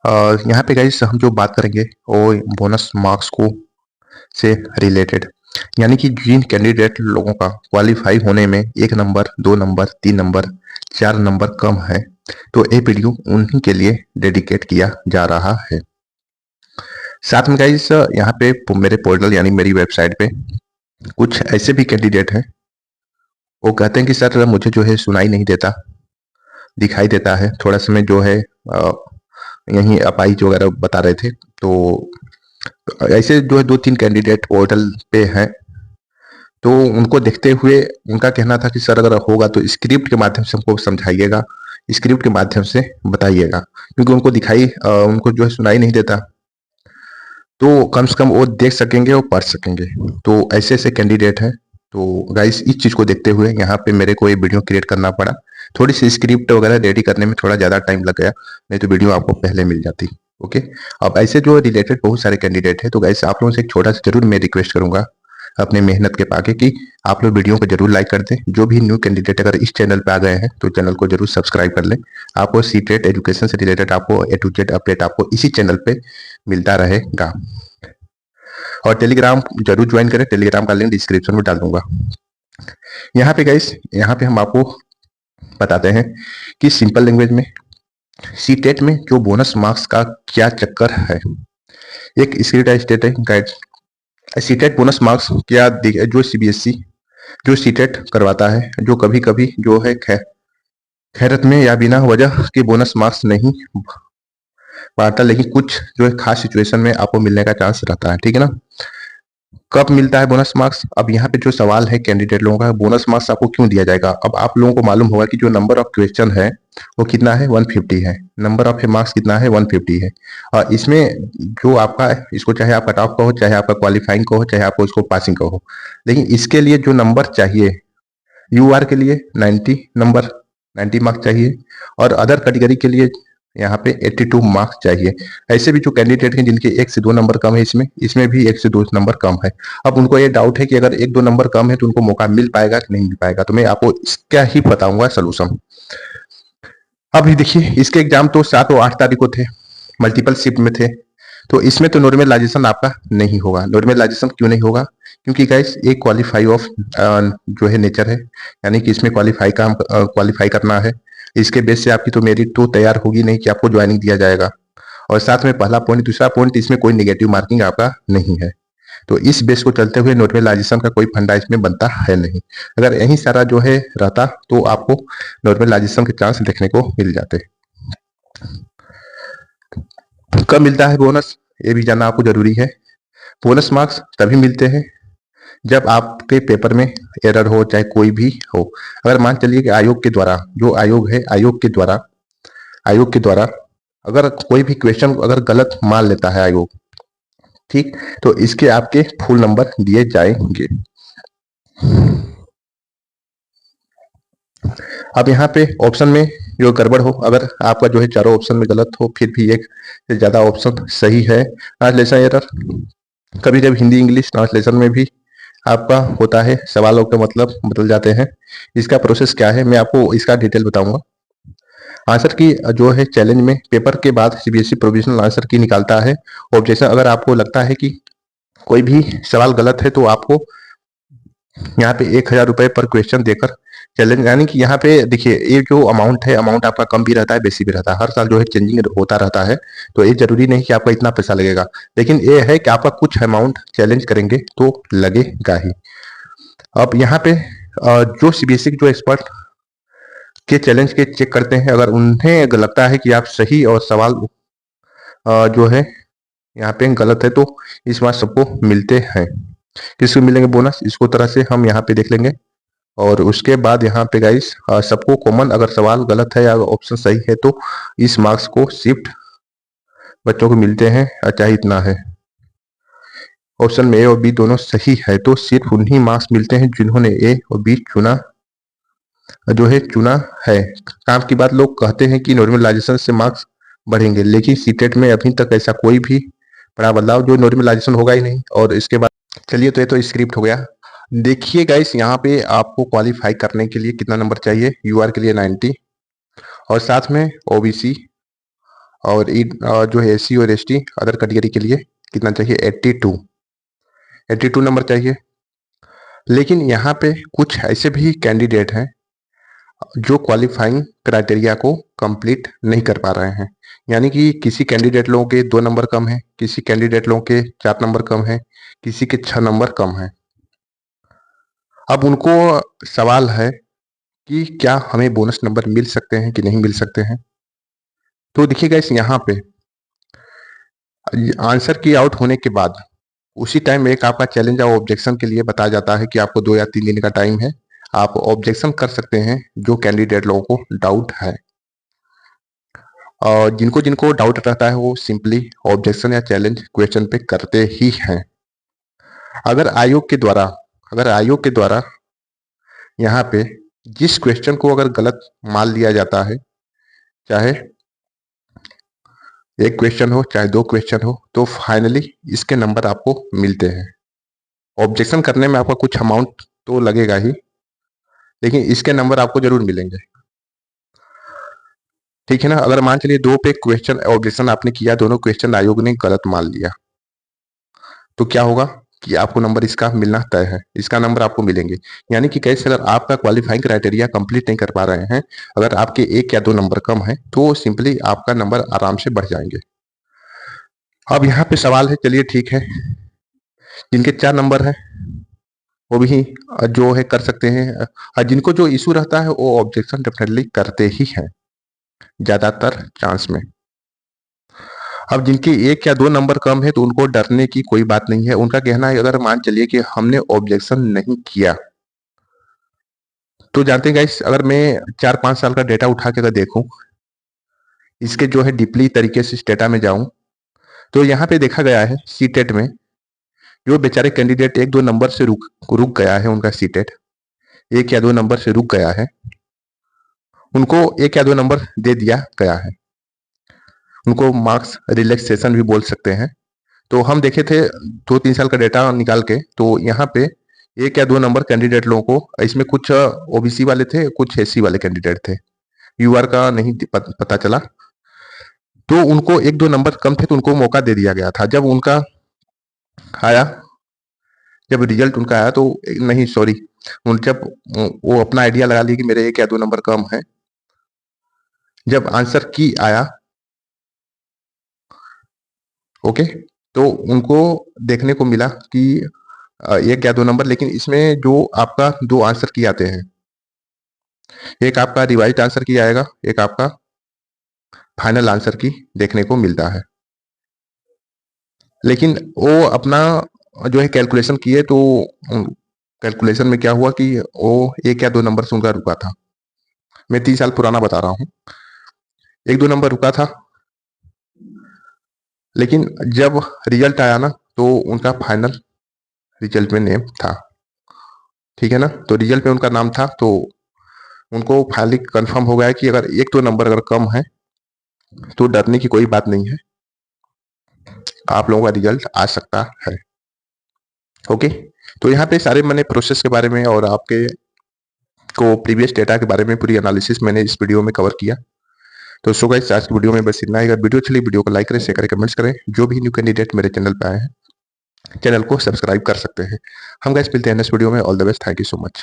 यहाँ पे गाइस हम जो बात करेंगे वो बोनस मार्क्स को से रिलेटेड, यानी कि जिन कैंडिडेट लोगों का क्वालिफाई होने में 1 नंबर 2 नंबर 3 नंबर 4 नंबर कम है, तो ये वीडियो उन्हीं के लिए डेडिकेट किया जा रहा है। साथ में गाइस यहाँ पे मेरे पोर्टल यानी मेरी वेबसाइट पे कुछ ऐसे भी कैंडिडेट हैं, वो कहते हैं कि सर मुझे जो है सुनाई नहीं देता, दिखाई देता है थोड़ा समय जो है यहीं अपाइज वगैरह बता रहे थे। तो ऐसे जो है 2-3 कैंडिडेट पोर्टल पे हैं, तो उनको देखते हुए उनका कहना था कि सर अगर होगा तो स्क्रिप्ट के माध्यम से हमको समझाइएगा, स्क्रिप्ट के माध्यम से बताइएगा, क्योंकि उनको उनको जो है सुनाई नहीं देता, तो कम से कम वो देख सकेंगे और पढ़ सकेंगे। तो ऐसे ऐसे कैंडिडेट हैं। तो गाइस इस चीज़ को देखते हुए यहाँ पे मेरे को ये वीडियो क्रिएट करना पड़ा। थोड़ी सी स्क्रिप्ट वगैरह रेडी करने में थोड़ा ज़्यादा टाइम लग गया, नहीं तो वीडियो आपको पहले मिल जाती। ओके, अब ऐसे जो रिलेटेड बहुत सारे कैंडिडेट हैं, तो गाइस आप लोगों से एक छोटा सा जरूर मैं रिक्वेस्ट करूंगा अपने मेहनत के पाके कि आप लोग वीडियो को जरूर लाइक कर दें। जो भी न्यू कैंडिडेट अगर इस चैनल पे आ गए हैं तो चैनल को जरूर सब्सक्राइब कर लें। आपको सीटेट एजुकेशन से रिलेटेड आपको ए टू जेड अपडेट आपको इसी चैनल पे मिलता रहेगा। और टेलीग्राम जरूर ज्वाइन करें, टेलीग्राम का लिंक डिस्क्रिप्शन में डाल दूंगा। यहाँ पे गाइस, यहाँ पे हम आपको बताते हैं कि सिंपल लैंग्वेज में सीटेट में जो बोनस मार्क्स का क्या चक्कर है। एक स्क्रीन स्टेट है गाइड, सीटेट बोनस मार्क्स क्या जो सीबीएसई जो सीटेट करवाता है, जो कभी कभी जो है खैरत में या बिना वजह के बोनस मार्क्स नहीं बांटता, लेकिन कुछ जो है खास सिचुएशन में आपको मिलने का चांस रहता है। ठीक है ना, कब मिलता है बोनस मार्क्स? अब यहाँ पे जो सवाल है कैंडिडेट लोगों का, बोनस मार्क्स आपको क्यों दिया जाएगा? अब आप लोगों को मालूम होगा कि जो नंबर ऑफ क्वेश्चन है वो कितना है, 150 है। नंबर ऑफ मार्क्स कितना है, 150 है। और इसमें जो आपका, इसको चाहे आप कट ऑफ का हो, चाहे आपका क्वालिफाइंग का हो, चाहे आपको इसको पासिंग का हो, लेकिन इसके लिए जो नंबर चाहिए, यूआर के लिए 90 मार्क्स चाहिए, और अदर कैटेगरी के लिए यहाँ पे 82 मार्क्स चाहिए। ऐसे भी जो कैंडिडेट हैं जिनके 1 से 2 नंबर कम है, इसमें इसमें भी 1 से 2 नंबर कम है। अब उनको ये डाउट है कि अगर 1-2 नंबर कम है तो उनको मौका मिल पाएगा कि नहीं मिल पाएगा, तो मैं आपको इसका ही बताऊंगा सोल्यूशन। अब देखिए, इसके एग्जाम तो 7 और 8 तारीख को थे, मल्टीपल शिफ्ट में थे, तो इसमें तो नॉर्मलाइजेशन आपका नहीं होगा। नॉर्मलाइजेशन क्यों नहीं होगा? क्योंकि गाइस एक क्वालिफाई ऑफ जो है नेचर है, यानी कि इसमें क्वालिफाई करना है। इसके बेस से आपकी तो मेरिट तो तैयार होगी नहीं कि आपको ज्वाइनिंग दिया जाएगा। और साथ में पहला पॉइंट, दूसरा पॉइंट, इसमें कोई नेगेटिव मार्किंग आपका नहीं है। तो इस बेस को चलते हुए नॉर्मलाइजेशन का कोई फंडा इसमें बनता है नहीं। अगर यही सारा जो है रहता तो आपको नॉर्मलाइजेशन के चांस देखने को मिल जाते। कब मिलता है बोनस, ये भी जानना आपको जरूरी है। बोनस मार्क्स तभी मिलते हैं जब आपके पेपर में एरर हो, चाहे कोई भी हो। अगर मान चलिए कि आयोग के द्वारा, जो आयोग है, आयोग के द्वारा अगर कोई भी क्वेश्चन अगर गलत मान लेता है आयोग, ठीक, तो इसके आपके फुल नंबर दिए जाएंगे। अब यहाँ पे ऑप्शन में जो गड़बड़ हो, अगर आपका जो है चारों ऑप्शन में गलत हो, फिर भी एक से ज्यादा ऑप्शन सही है, ट्रांसलेशन एरर, कभी कभी हिंदी इंग्लिश ट्रांसलेशन में भी आपका होता है, सवालों का मतलब बदल जाते हैं। इसका प्रोसेस क्या है मैं आपको इसका डिटेल बताऊंगा। आंसर की जो है चैलेंज में पेपर के बाद सीबीएसई प्रोविजनल आंसर की निकालता है। ऑब्जेक्शन, अगर आपको लगता है कि कोई भी सवाल गलत है तो आपको यहाँ पे 1,000 रुपए पर क्वेश्चन देकर चैलेंज, यानी कि यहाँ पे देखिए ये जो अमाउंट है, अमाउंट आपका कम भी रहता है, बेसी भी रहता है, हर साल जो है चेंजिंग होता रहता है। तो ये जरूरी नहीं कि आपका इतना पैसा लगेगा, लेकिन ये है कि आपका कुछ अमाउंट चैलेंज करेंगे तो लगेगा ही। अब यहाँ पे जो सीबीएसई जो एक्सपर्ट के चैलेंज के चेक करते हैं, अगर उन्हें लगता है कि आप सही और सवाल जो है यहाँ पे गलत है, तो इस बार सबको मिलते हैं। किसको मिलेंगे बोनस, इसको तरह से हम यहाँ पे देख लेंगे। और उसके बाद यहाँ पे गाइस सबको कॉमन, अगर सवाल गलत है या ऑप्शन सही है तो इस मार्क्स को शिफ्ट बच्चों को मिलते हैं, चाहे इतना है। ऑप्शन में ए और बी दोनों सही है तो सिर्फ उन्हीं मार्क्स मिलते हैं जिन्होंने ए और बी चुना है। काम की बात, लोग कहते हैं कि नॉर्मलाइजेशन से मार्क्स बढ़ेंगे, लेकिन सीटेट में अभी तक ऐसा कोई भी बड़ा बदलाव, जो नॉर्मलाइजेशन होगा ही नहीं। और इसके बाद चलिए, तो ये तो स्क्रिप्ट हो गया। देखिए गाइस, यहाँ पे आपको क्वालिफाई करने के लिए कितना नंबर चाहिए, यूआर के लिए 90, और साथ में ओबीसी और जो है एससी और एसटी अदर कैटेगरी के लिए कितना चाहिए, 82 नंबर चाहिए। लेकिन यहाँ पे कुछ ऐसे भी कैंडिडेट हैं जो क्वालिफाइंग क्राइटेरिया को कंप्लीट नहीं कर पा रहे हैं। यानी कि किसी कैंडिडेट लोगों के 2 नंबर कम है, किसी कैंडिडेट लोगों के 4 नंबर कम है, किसी के 6 नंबर कम है। अब उनको सवाल है कि क्या हमें बोनस नंबर मिल सकते हैं कि नहीं मिल सकते हैं। तो देखिएगा इस यहाँ पे आंसर की आउट होने के बाद उसी टाइम एक आपका चैलेंज और ऑब्जेक्शन के लिए बताया जाता है कि आपको 2 या 3 दिन का टाइम है, आप ऑब्जेक्शन कर सकते हैं जो कैंडिडेट लोगों को डाउट है। और जिनको जिनको डाउट रहता है वो सिंपली ऑब्जेक्शन या चैलेंज क्वेश्चन पे करते ही हैं। अगर आयोग के द्वारा यहाँ पे जिस क्वेश्चन को अगर गलत मान लिया जाता है, चाहे एक क्वेश्चन हो चाहे 2 क्वेश्चन हो, तो फाइनली इसके नंबर आपको मिलते हैं। ऑब्जेक्शन करने में आपका कुछ अमाउंट तो लगेगा ही, लेकिन इसके नंबर आपको जरूर मिलेंगे। ठीक है ना। अगर मान चलिए 2 पे क्वेश्चन ऑब्जेक्शन आपने किया, दोनों क्वेश्चन आयोग ने गलत मान लिया, तो क्या होगा कि आपको नंबर इसका मिलना तय है, इसका नंबर आपको मिलेंगे। यानी कि कैसे, अगर आपका क्वालिफाइंग क्राइटेरिया कंप्लीट नहीं कर पा रहे हैं, अगर आपके 1 या 2 नंबर कम है, तो सिंपली आपका नंबर आराम से बढ़ जाएंगे। अब यहाँ पे सवाल है, चलिए ठीक है, जिनके 4 नंबर है वो भी जो है कर सकते हैं, और जिनको जो इशू रहता है वो ऑब्जेक्शन डेफिनेटली करते ही हैं ज्यादातर चांस में। अब जिनके 1 या 2 नंबर कम है तो उनको डरने की कोई बात नहीं है। उनका कहना है अगर मान चलिए कि हमने ऑब्जेक्शन नहीं किया, तो जानते हैं गाइस, अगर मैं 4-5 साल का डेटा उठा के अगर देखूं, इसके जो है डीपली तरीके से इस डेटा में जाऊं, तो यहाँ पे देखा गया है सीटेट में जो बेचारे कैंडिडेट 1-2 नंबर से रुक गया है, उनका सीटेट 1 या 2 नंबर से रुक गया है, उनको 1 या 2 नंबर दे दिया गया है। उनको मार्क्स रिलैक्सेशन भी बोल सकते हैं। तो हम देखे थे 2-3 साल का डेटा निकाल के, तो यहाँ पे 1 या 2 नंबर कैंडिडेट लोगों को, इसमें कुछ ओबीसी वाले थे, कुछ एससी वाले कैंडिडेट थे, यूआर का नहीं पता चला। तो उनको 1-2 नंबर कम थे तो उनको मौका दे दिया गया था। जब उनका आया, जब रिजल्ट उनका आया तो नहीं, सॉरी, जब वो अपना आइडिया लगा लिया कि मेरे 1 या 2 नंबर कम है, जब आंसर की आया, ओके, तो उनको देखने को मिला कि 1 या 2 नंबर, लेकिन इसमें जो आपका 2 आंसर की आते हैं, एक आपका रिवाइज आंसर की आएगा, एक आपका फाइनल आंसर की देखने को मिलता है। लेकिन वो अपना जो है कैलकुलेशन किए, तो कैलकुलेशन में क्या हुआ कि वो 1 या 2 नंबर से उनका रुका था। मैं 3 साल पुराना बता रहा हूँ, 1-2 नंबर रुका था, लेकिन जब रिजल्ट आया ना, तो उनका फाइनल रिजल्ट में नेम था। ठीक है ना। तो रिजल्ट में उनका नाम था, तो उनको फाइनली कंफर्म हो गया कि अगर 1-2 नंबर अगर कम है तो डरने की कोई बात नहीं है, आप लोगों का रिजल्ट आ सकता है। ओके। तो यहाँ पे सारे मैंने प्रोसेस के बारे में और आपके को प्रीवियस डेटा के बारे में पूरी एनालिसिस मैंने इस वीडियो में कवर किया। तो सो गाइस, आज की वीडियो में बस इतना ही। अगर वीडियो चली, वीडियो को लाइक करें, शेयर करें, कमेंट्स करें। जो भी न्यू कैंडिडेट मेरे चैनल पे आए हैं, चैनल को सब्सक्राइब कर सकते हैं। हम गाइस मिलते हैं नेक्स्ट वीडियो में। All the best, thank you so much.